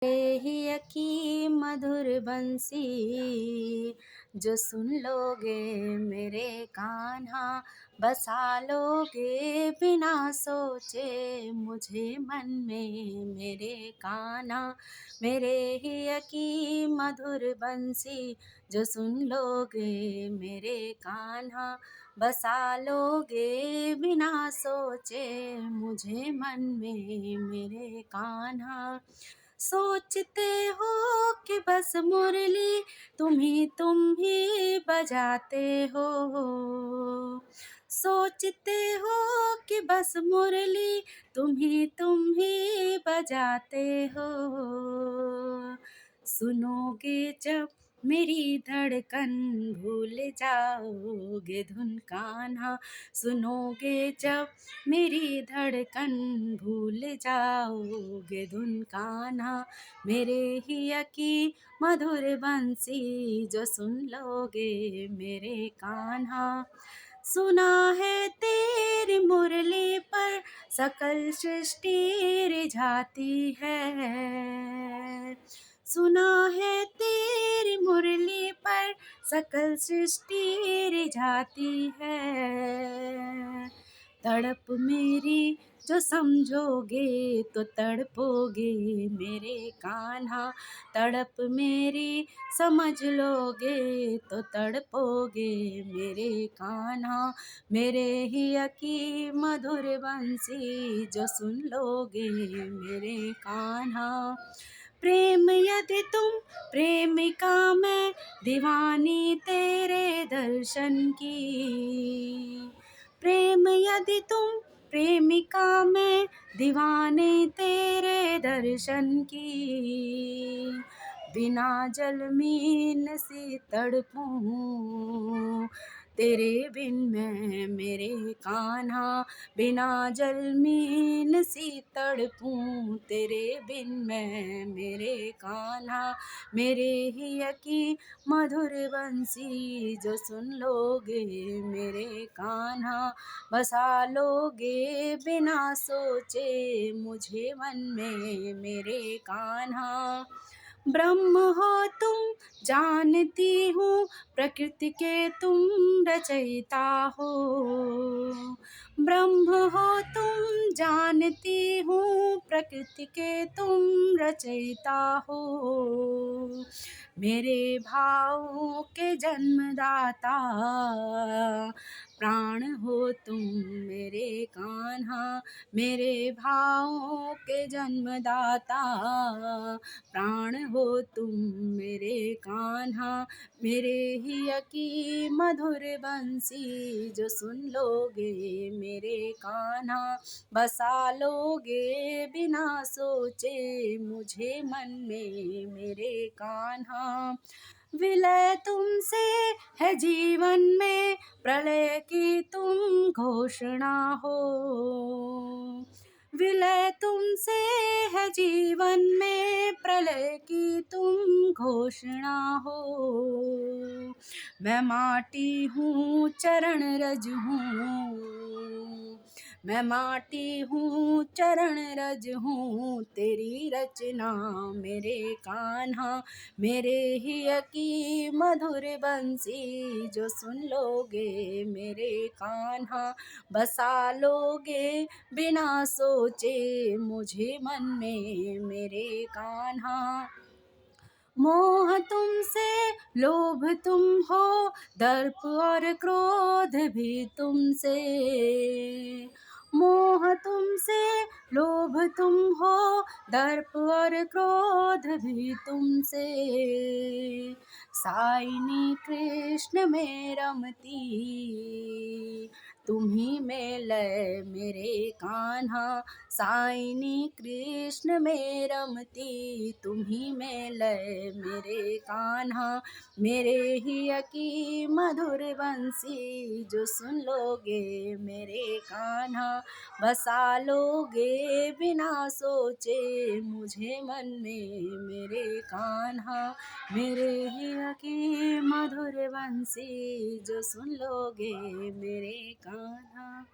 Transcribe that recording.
हिया की मधुर बंसी जो सुन लोगे मेरे कान्हा, बसा लोगे बिना सोचे मुझे मन में मेरे कान्हा। मेरे हिया की मधुर बंसी जो सुन लोगे मेरे कान्हा, बसा लोगे बिना सोचे मुझे मन में मेरे कान्हा। सोचते हो कि बस मुरली तुम ही बजाते हो, सोचते हो कि बस मुरली तुम ही बजाते हो। सुनोगे जब मेरी धड़कन भूल जाओगे धुन कान्हा, सुनोगे जब मेरी धड़कन भूल जाओगे धुन कान्हा। मेरे हिया की मधुर बंसी जो सुन लोगे मेरे कान्हा। सुना है तेरी मुरली पर सकल सृष्टि रिझाती है, सुना है तेरी मुरली पर सकल सृष्टि रिझाती है। तड़प मेरी जो समझोगे तो तड़पोगे मेरे कान्हा, तड़प मेरी समझ लोगे तो तड़पोगे मेरे कान्हा। मेरे हिया की मधुर बंसी जो सुन लोगे मेरे कान्हा। प्रेम यदि तुम प्रेमिका मैं दीवानी तेरे दर्शन की, प्रेम यदि तुम प्रेमिका मैं दीवाने तेरे दर्शन की। बिना जल मीन सी तड़पूं तेरे बिन मैं मेरे कान्हा, बिना जल मीन सी तड़पूं तेरे बिन मैं मेरे कान्हा। मेरे हिया की मधुर बंसी जो सुन लोगे मेरे कान्हा, बसा लोगे बिना सोचे मुझे मन में मेरे कान्हा। ब्रह्म हो तुम जानती हूँ, प्रकृति के तुम रचयिता हो, ब्रह्म हो तुम जानती हूँ, प्रकृति के तुम रचयिता हो। मेरे भावों के जन्मदाता प्राण हो तुम मेरे कान्हा, मेरे भावों के जन्मदाता प्राण हो तुम मेरे कान्हा। मेरे हिया की मधुर बंसी जो सुन लोगे मेरे कान्हा, बसा लोगे बिना सोचे मुझे मन में मेरे कान्हा। विलय तुमसे है जीवन में, प्रलय की तुम घोषणा हो, विलय तुमसे है जीवन में, प्रलय की तुम घोषणा हो। मैं माटी हूँ चरण रज हूँ, मैं माटी हूँ चरण रज हूँ तेरी रचना मेरे कान्हा। मेरे हिया की मधुर बंसी जो सुन लोगे मेरे कान्हा, बसा लोगे बिना सोचे मुझे मन में मेरे कान्हा। मोह तुमसे लोभ तुम हो, दर्प और क्रोध भी तुमसे, मोह तुमसे लोभ तुम हो, दर्प और क्रोध भी तुमसे। साईनी कृष्ण में रमती तुम्ही में लय मेरे कान्हा, साईनी कृष्ण में रमती तुम्ही में लय मेरे कान्हा। मेरे हिया की मधुर बंसी जो सुन लोगे मेरे कान्हा, बसा लोगे बिना सोचे मुझे मन में मेरे कान्हा। मेरे हिया की मधुर बंसी जो सुन लोगे मेरे कान्हा।